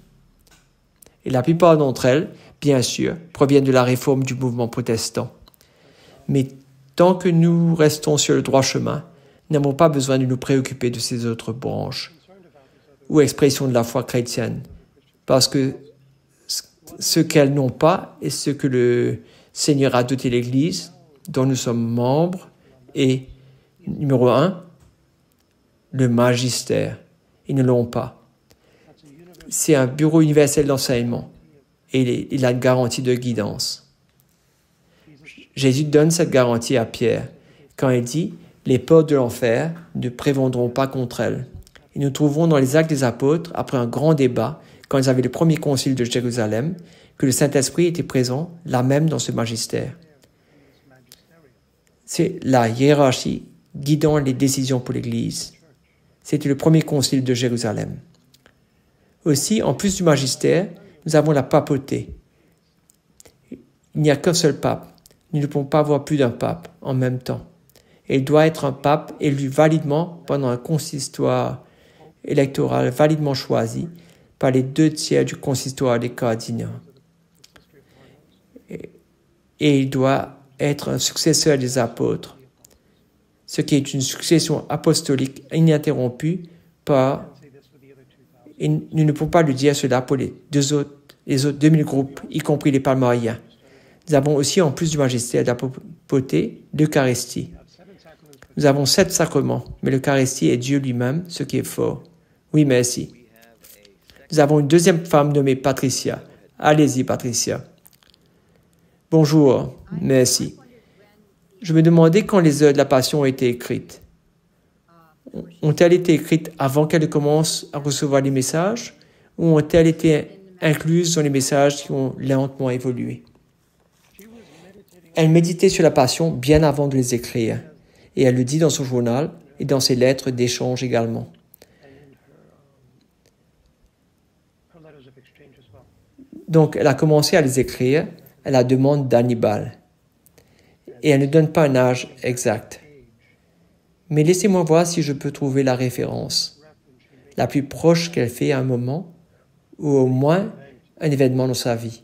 Speaker 1: Et la plupart d'entre elles, bien sûr, proviennent de la réforme du mouvement protestant. Mais tant que nous restons sur le droit chemin, nous n'avons pas besoin de nous préoccuper de ces autres branches ou expressions de la foi chrétienne, parce que ce qu'elles n'ont pas et ce que le Seigneur a doté l'Église, dont nous sommes membres, est, numéro 1, le magistère. Ils ne l'ont pas. C'est un bureau universel d'enseignement et il a une garantie de guidance. Jésus donne cette garantie à Pierre quand il dit « Les portes de l'enfer ne prévaudront pas contre elles ». Et nous trouvons dans les Actes des Apôtres, après un grand débat, quand ils avaient le premier concile de Jérusalem, que le Saint-Esprit était présent là même dans ce magistère. C'est la hiérarchie guidant les décisions pour l'Église. C'était le premier concile de Jérusalem. Aussi, en plus du magistère, nous avons la papauté. Il n'y a qu'un seul pape. Nous ne pouvons pas avoir plus d'un pape en même temps. Et il doit être un pape élu validement pendant un consistoire électoral validement choisi par les 2/3 du consistoire des cardinaux. Et il doit être un successeur des apôtres, ce qui est une succession apostolique ininterrompue par... Et nous ne pouvons pas lui dire cela pour les autres 2000 groupes, y compris les palmariens. Nous avons aussi, en plus du magistère de la papauté, l'Eucharistie. Nous avons 7 sacrements, mais l'Eucharistie est Dieu lui-même, ce qui est fort. Oui, merci. Nous avons une deuxième femme nommée Patricia. Allez-y, Patricia. Bonjour, merci. Je me demandais quand les heures de la Passion ont été écrites. Ont-elles été écrites avant qu'elle commence à recevoir les messages ou ont-elles été incluses dans les messages qui ont lentement évolué? Elle méditait sur la Passion bien avant de les écrire et elle le dit dans son journal et dans ses lettres d'échange également. Donc, elle a commencé à les écrire à la demande d'Hannibal. Et elle ne donne pas un âge exact. Mais laissez-moi voir si je peux trouver la référence la plus proche qu'elle fait à un moment ou au moins un événement dans sa vie.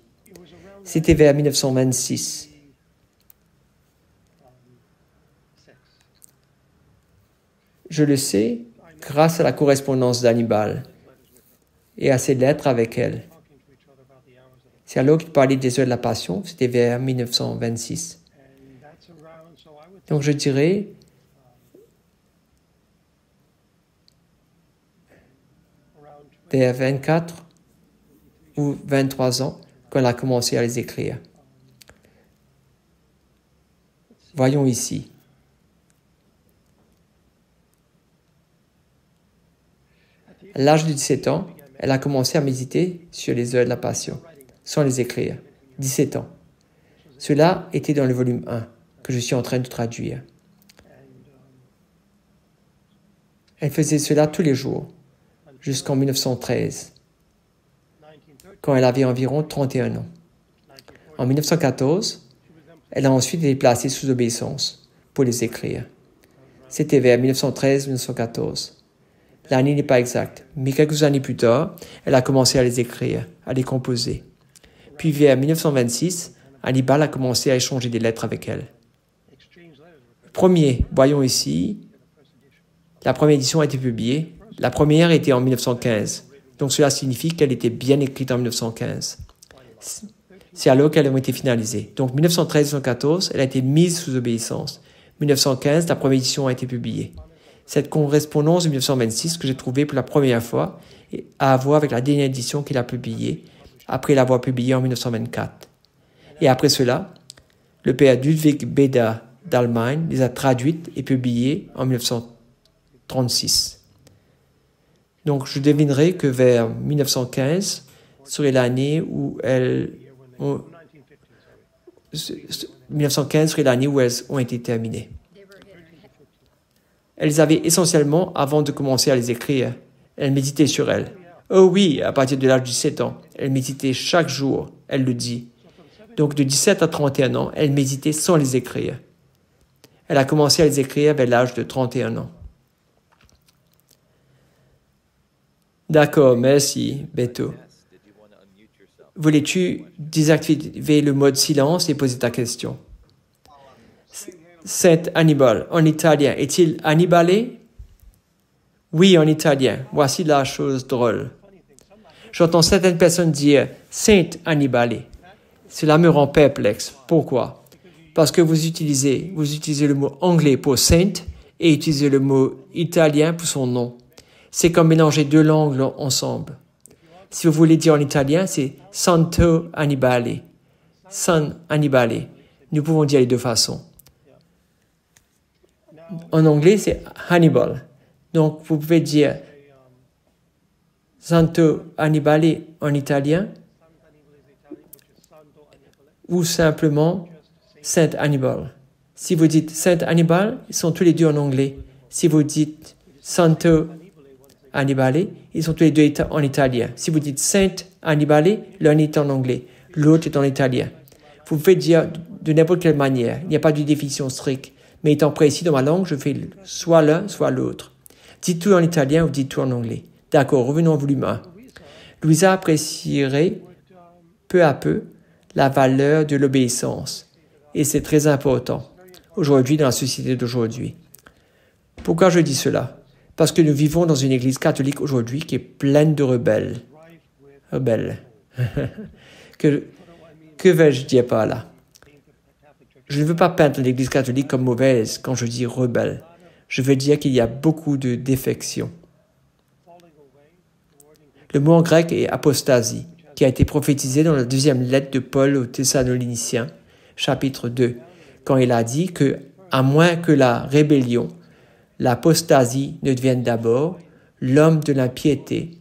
Speaker 1: C'était vers 1926. Je le sais grâce à la correspondance d'Hannibal et à ses lettres avec elle. C'est alors qu'il parlait des heures de la Passion, c'était vers 1926. Donc je dirais vers 24 ou 23 ans quand elle a commencé à les écrire. Voyons ici. À l'âge de 17 ans, elle a commencé à méditer sur les heures de la Passion, sans les écrire. 17 ans. Cela était dans le volume 1, que je suis en train de traduire. Elle faisait cela tous les jours, jusqu'en 1913, quand elle avait environ 31 ans. En 1914, elle a ensuite été placée sous obéissance pour les écrire. C'était vers 1913-1914. L'année n'est pas exacte, mais quelques années plus tard, elle a commencé à les écrire, à les composer. Puis vers 1926, Hannibal a commencé à échanger des lettres avec elle. Premier, voyons ici, la première édition a été publiée. La première était en 1915, donc cela signifie qu'elle était bien écrite en 1915. C'est alors qu'elles ont été finalisées. Donc 1913-1914, elle a été mise sous obéissance. 1915, la première édition a été publiée. Cette correspondance de 1926 que j'ai trouvée pour la première fois a à voir avec la dernière édition qu'il a publiée, après l'avoir publiée en 1924. Et après cela, le père Ludwig Beda d'Allemagne les a traduites et publiées en 1936. Donc je devinerai que vers 1915 serait l'année où elles ont été terminées. Elles avaient essentiellement, avant de commencer à les écrire, elles méditaient sur elles. Oh oui, à partir de l'âge de 17 ans, elle méditait chaque jour, elle le dit. Donc de 17 à 31 ans, elle méditait sans les écrire. Elle a commencé à les écrire vers l'âge de 31 ans. D'accord, merci, Beto. Voulais-tu désactiver le mode silence et poser ta question? Saint Hannibal, en italien, est-il Hannibalé? Oui, en italien. Voici la chose drôle. J'entends certaines personnes dire Saint Hannibalé. Cela me rend perplexe. Pourquoi? Parce que vous utilisez le mot anglais pour saint et utilisez le mot italien pour son nom. C'est comme mélanger deux langues ensemble. Si vous voulez dire en italien, c'est Santo Hannibale. San Hannibale. Nous pouvons dire les deux façons. En anglais, c'est Hannibal. Donc, vous pouvez dire Santo Hannibale en italien ou simplement Saint Hannibal. Si vous dites Saint Hannibal, ils sont tous les deux en anglais. Si vous dites Santo Hannibale, ils sont tous les deux en italien. Si vous dites Saint Hannibale, l'un est en anglais, l'autre est en italien. Vous pouvez dire de n'importe quelle manière. Il n'y a pas de définition stricte. Mais étant précis dans ma langue, je fais soit l'un, soit l'autre. Dites tout en italien ou dites tout en anglais. D'accord, revenons au volume 1. Louisa apprécierait peu à peu la valeur de l'obéissance. Et c'est très important aujourd'hui dans la société d'aujourd'hui. Pourquoi je dis cela? Parce que nous vivons dans une église catholique aujourd'hui qui est pleine de rebelles. Rebelles. Que vais-je dire par là? Je ne veux pas peindre l'église catholique comme mauvaise quand je dis rebelle. Je veux dire qu'il y a beaucoup de défections. Le mot en grec est apostasie, qui a été prophétisé dans la deuxième lettre de Paul aux Thessaloniciens, chapitre 2, quand il a dit que, à moins que la rébellion, l'apostasie ne devienne d'abord, l'homme de l'impiété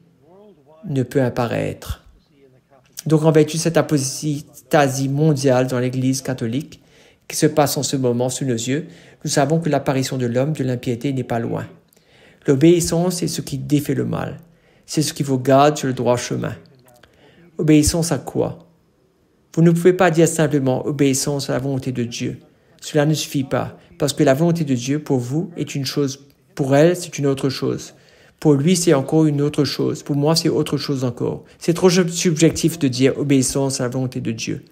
Speaker 1: ne peut apparaître. Donc, en vertu de cette apostasie mondiale dans l'Église catholique, qui se passe en ce moment sous nos yeux, nous savons que l'apparition de l'homme de l'impiété n'est pas loin. L'obéissance est ce qui défait le mal. C'est ce qui vous garde sur le droit chemin. Obéissance à quoi? Vous ne pouvez pas dire simplement obéissance à la volonté de Dieu. Cela ne suffit pas, parce que la volonté de Dieu pour vous est une chose, pour elle c'est une autre chose. Pour lui c'est encore une autre chose, pour moi c'est autre chose encore. C'est trop subjectif de dire obéissance à la volonté de Dieu.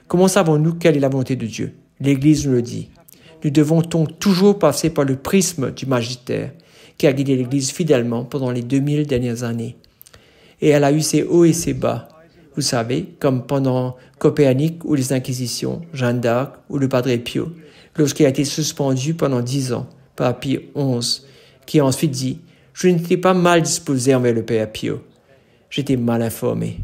Speaker 1: Comment savons-nous quelle est la volonté de Dieu? L'Église nous le dit. Nous devons donc toujours passer par le prisme du magistère, qui a guidé l'Église fidèlement pendant les 2000 dernières années. Et elle a eu ses hauts et ses bas. Vous savez, comme pendant Copernic ou les Inquisitions, Jeanne d'Arc ou le Padre Pio, lorsqu'il a été suspendu pendant 10 ans par Pie XI, qui a ensuite dit « Je n'étais pas mal disposé envers le Père Pio. J'étais mal informé. »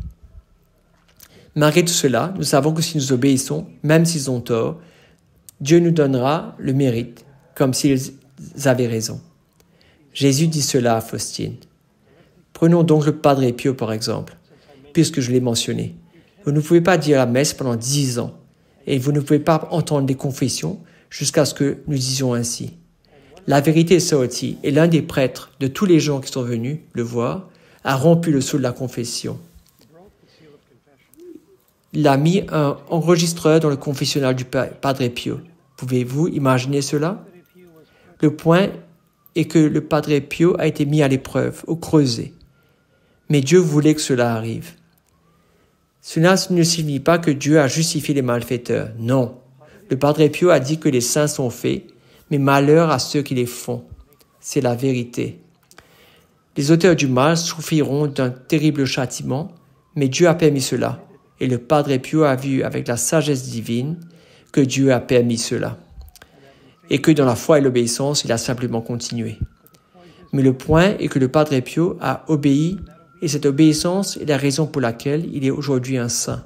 Speaker 1: Malgré tout cela, nous savons que si nous obéissons, même s'ils ont tort, Dieu nous donnera le mérite, comme s'ils avaient raison. Jésus dit cela à Faustine. Prenons donc le Padre Pio par exemple, puisque je l'ai mentionné. Vous ne pouvez pas dire la messe pendant 10 ans, et vous ne pouvez pas entendre les confessions jusqu'à ce que nous disions ainsi. La vérité est sortie, et l'un des prêtres, de tous les gens qui sont venus le voir, a rompu le sceau de la confession. Il a mis un enregistreur dans le confessionnal du Padre Pio. Pouvez-vous imaginer cela? Le point est que le Padre Pio a été mis à l'épreuve, au creuset. Mais Dieu voulait que cela arrive. Cela ne signifie pas que Dieu a justifié les malfaiteurs. Non. Le Padre Pio a dit que les saints sont faits, mais malheur à ceux qui les font. C'est la vérité. Les auteurs du mal souffriront d'un terrible châtiment, mais Dieu a permis cela. Et le Padre Pio a vu avec la sagesse divine que Dieu a permis cela. Et que dans la foi et l'obéissance, il a simplement continué. Mais le point est que le Padre Pio a obéi, et cette obéissance est la raison pour laquelle il est aujourd'hui un saint.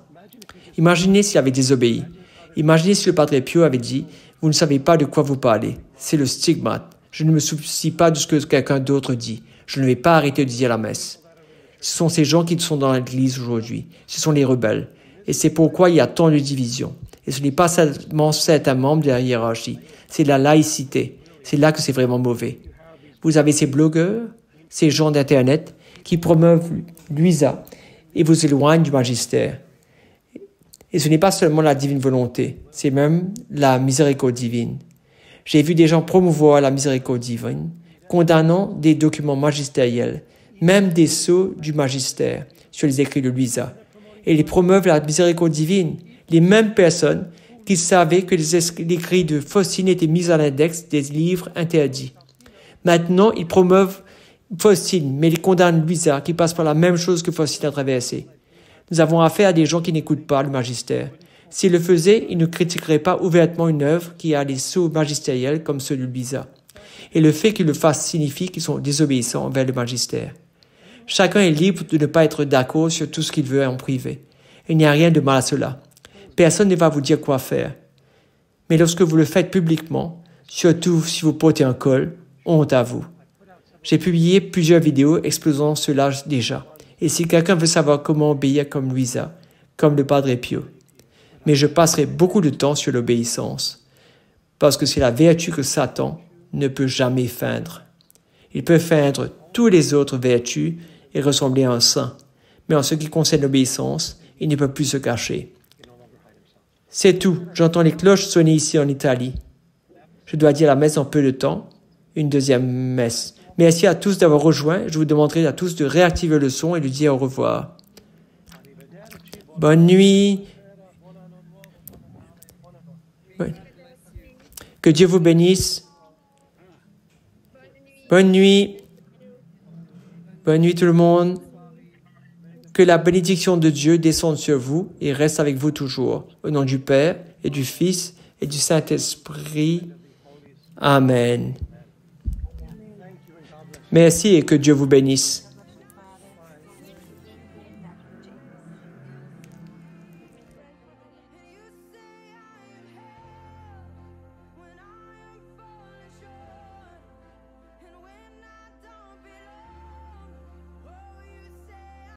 Speaker 1: Imaginez s'il avait désobéi. Imaginez si le Padre Pio avait dit « Vous ne savez pas de quoi vous parlez. C'est le stigmate. Je ne me soucie pas de ce que quelqu'un d'autre dit. Je ne vais pas arrêter de dire la messe. » Ce sont ces gens qui sont dans l'Église aujourd'hui. Ce sont les rebelles. Et c'est pourquoi il y a tant de divisions. Et ce n'est pas seulement certains membres de la hiérarchie. C'est la laïcité. C'est là que c'est vraiment mauvais. Vous avez ces blogueurs, ces gens d'Internet qui promeuvent l'UISA et vous éloignent du magistère. Et ce n'est pas seulement la divine volonté, c'est même la miséricorde divine. J'ai vu des gens promouvoir la miséricorde divine, condamnant des documents magistériels, même des sceaux du magistère sur les écrits de l'UISA. Et ils promeuvent la miséricorde divine, les mêmes personnes qui savaient que les écrits de Faustine étaient mis à l'index des livres interdits. Maintenant, ils promeuvent Faustine, mais ils condamnent l'UISA qui passe par la même chose que Faustine a traversé. Nous avons affaire à des gens qui n'écoutent pas le magistère. S'ils le faisaient, ils ne critiqueraient pas ouvertement une œuvre qui a des sceaux magistériels comme ceux de l'UISA. Et le fait qu'ils le fassent signifie qu'ils sont désobéissants envers le magistère. Chacun est libre de ne pas être d'accord sur tout ce qu'il veut en privé. Il n'y a rien de mal à cela. Personne ne va vous dire quoi faire. Mais lorsque vous le faites publiquement, surtout si vous portez un col, honte à vous. J'ai publié plusieurs vidéos exposant cela déjà. Et si quelqu'un veut savoir comment obéir comme Luisa, comme le Padre Pio, mais je passerai beaucoup de temps sur l'obéissance, parce que c'est la vertu que Satan ne peut jamais feindre. Il peut feindre toutes les autres vertus et ressembler à un saint, mais en ce qui concerne l'obéissance, il ne peut plus se cacher. C'est tout. J'entends les cloches sonner ici en Italie. Je dois dire la messe en peu de temps, une deuxième messe. Merci à tous d'avoir rejoint. Je vous demanderai à tous de réactiver le son et de dire au revoir. Bonne nuit. Que Dieu vous bénisse. Bonne nuit. Bonne nuit tout le monde. Que la bénédiction de Dieu descende sur vous et reste avec vous toujours. Au nom du Père et du Fils et du Saint-Esprit. Amen. Merci et que Dieu vous bénisse.